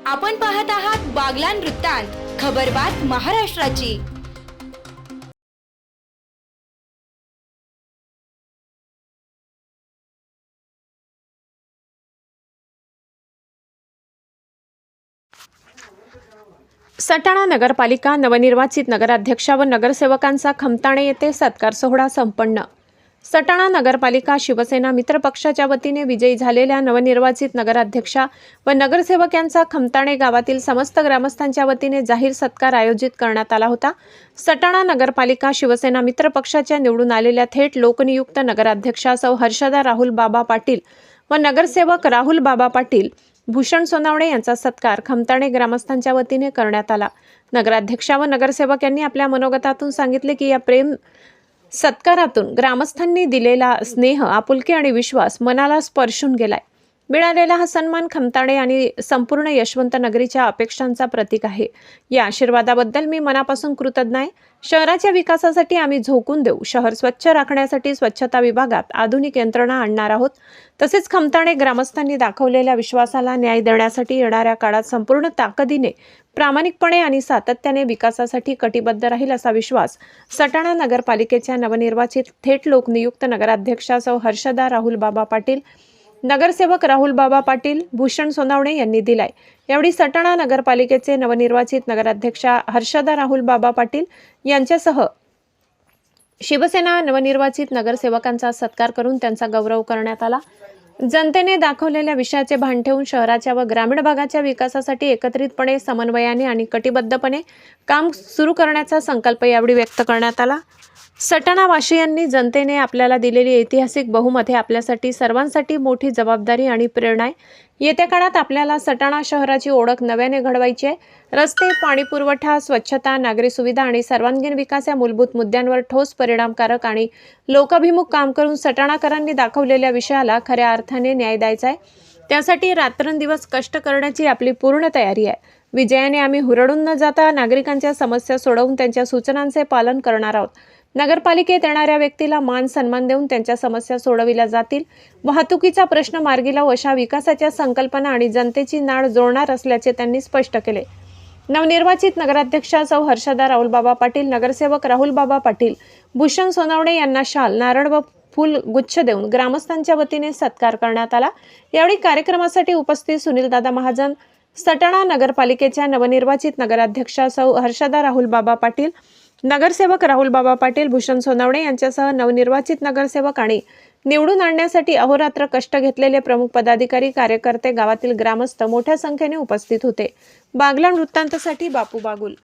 आपण पाहत आहात बागलाण वृत्तांत, खबरबात महाराष्ट्राची। सटाणा नगरपालिका नवनिर्वाचित नगराध्यक्षा व नगरसेवकांचा खमताणे येथे सत्कार सोहळा संपन्न। सटाणा नगरपालिका शिवसेना मित्र पक्षाच्या वतीने विजयी झालेल्या नवनिर्वाचित नगराध्यक्षा व नगरसेवक यांचा खमताणे गावातील समस्त ग्रामस्थांच्या वतीने जाहीर सत्कार आयोजित करण्यात आला होता। सटाणा नगरपालिका शिवसेना मित्र पक्षाच्या निवडून आलेल्या थेट लोकनियुक्त नगराध्यक्षा सौ हर्षदा राहुल बाबा पाटील व नगरसेवक राहुल बाबा पाटील भूषण सोनावणे यांचा सत्कार खमताणे ग्रामस्थांच्या वतीने करण्यात आला। नगराध्यक्षा व नगरसेवक यांनी आपल्या मनोगतातून सांगितले की या प्रेम सत्कारातून ग्रामस्थांनी दिलेला स्नेह, आपुलकी आणि विश्वास मनाला स्पर्शून गेलाय। मिळालेला हा सन्मान खमताणे आणि संपूर्ण यशवंत नगरीच्या अपेक्षांचा प्रतीक आहे। या आशीर्वादाबद्दल मी मनापासून कृतज्ञ आहे। शहराच्या विकासासाठी आम्ही झोकून देऊ। शहर स्वच्छ राखण्यासाठी स्वच्छता विभागात आधुनिक यंत्रणा आणणार आहोत। तसेच खमताणे ग्रामस्थांनी दाखवलेल्या विश्वासाला न्याय देण्यासाठी येणाऱ्या काळात संपूर्ण ताकदीने, प्रामाणिकपणे आणि सातत्याने विकासासाठी कटिबद्ध राहील असा विश्वास सटाणा नगरपालिकेच्या नवनिर्वाचित थेट लोकनियुक्त नगराध्यक्षा सौ हर्षदा राहुल बाबा पाटील, नगरसेवक राहुल बाबा पाटील, भूषण सोनावणे यांनी दिलाय। यावेळी सटाणा नगरपालिकेचे नवनिर्वाचित नगराध्यक्षा हर्षदा राहुल बाबा पाटील यांच्यासह शिवसेना नवनिर्वाचित नगरसेवकांचा सत्कार करून त्यांचा गौरव करण्यात आला। जनतेने दाखवलेल्या विषयाचे भान ठेवून शहराच्या व ग्रामीण भागाच्या विकासासाठी एकत्रितपणे, समन्वयाने आणि कटिबद्धपणे काम सुरू करण्याचा संकल्प यावेळी व्यक्त करण्यात आला। सटाणावासियांनी जनतेने आपल्याला दिलेली ऐतिहासिक बहुमत हे आपल्यासाठी सर्वांसाठी मोठी जबाबदारी आणि प्रेरणा आहे। येत्या काळात आपल्याला सटाणा शहराची ओळख नव्याने घडवायची आहे। रस्ते, पाणी पुरवठा, स्वच्छता, नागरी सुविधा आणि सर्वांगीण विकास या मूलभूत मुद्द्यांवर ठोस, परिणामकारक आणि लोकाभिमुख काम करून सटाणाकरांनी दाखवलेल्या विषयाला खऱ्या अर्थाने न्याय द्यायचा आहे। त्यासाठी रात्रंदिवस कष्ट करण्याची आपली पूर्ण तयारी आहे। विजयाने आम्ही हुरळून न जाता नागरिकांच्या समस्या सोडवून त्यांच्या सूचनांचे पालन करणार आहोत। नगरपालिकेत येणाऱ्या व्यक्तीला मान सन्मान देऊन त्यांच्या समस्या सोडविल्या जातील। वाहतुकीचा प्रश्न मार्गी लावून अशा विकासाच्या संकल्पना आणि जनतेची नाळ जोडणार असल्याचे त्यांनी स्पष्ट केले। नवनिर्वाचित नगराध्यक्षा सौ हर्षदा राहुल बाबा पाटील, नगरसेवक राहुल बाबा पाटील, भूषण सोनावणे यांना शाल, नारळ व फूल गुच्छ देऊन ग्रामस्थांच्या वतीने सत्कार करण्यात आला। यावेळी कार्यक्रमासाठी उपस्थित सुनील दादा महाजन, सटाणा नगरपालिकेच्या नवनिर्वाचित नगराध्यक्षा सौ हर्षदा राहुल बाबा पाटील, नगरसेवक राहुल बाबा पाटील, भूषण सोनावणे यांच्यासह नवनिर्वाचित नगरसेवक आणि निवडून आणण्यासाठी अहोरात्र कष्ट घेतलेले प्रमुख पदाधिकारी, कार्यकर्ते, गावातील ग्रामस्थ मोठ्या संख्येने उपस्थित होते। बागलाण वृत्तांतसाठी बापू बागुल।